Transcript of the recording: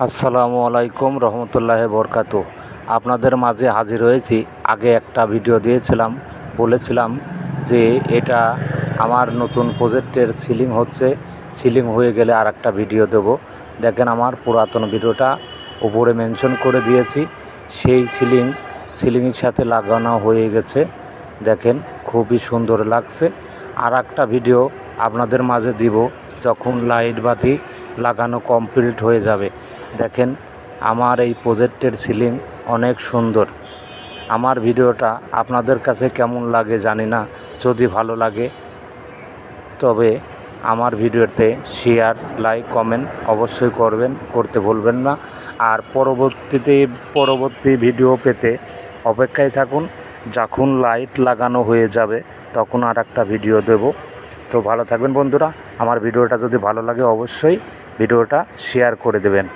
আসসালামু আলাইকুম রহমতুল্লাহ বরকাতু। আপনাদের মাঝে হাজির হয়েছি। আগে একটা ভিডিও দিয়েছিলাম, বলেছিলাম যে এটা আমার নতুন প্রজেক্টের সিলিং হচ্ছে, সিলিং হয়ে গেলে আর একটা ভিডিও দেব। দেখেন আমার পুরাতন ভিডিওটা উপরে মেনশন করে দিয়েছি। সেই সিলিংয়ের সাথে লাগানো হয়ে গেছে, দেখেন খুবই সুন্দর লাগছে। আর একটা ভিডিও আপনাদের মাঝে দিব যখন লাইট বাতি লাগানো কমপ্লিট হয়ে যাবে। দেখেন আমার এই প্রজেক্টের সিলিং অনেক সুন্দর। আমার ভিডিওটা আপনাদের কাছে কেমন লাগে জানি না, যদি ভালো লাগে তবে আমার ভিডিওতে শেয়ার, লাইক, কমেন্ট অবশ্যই করতে ভুলবেন না। আর পরবর্তী ভিডিও পেতে অপেক্ষায় থাকুন। যখন লাইট লাগানো হয়ে যাবে তখন আর একটা ভিডিও দেব। তো ভালো থাকবেন বন্ধুরা। আমার ভিডিওটা যদি ভালো লাগে অবশ্যই ভিডিওটা শেয়ার করে দেবেন।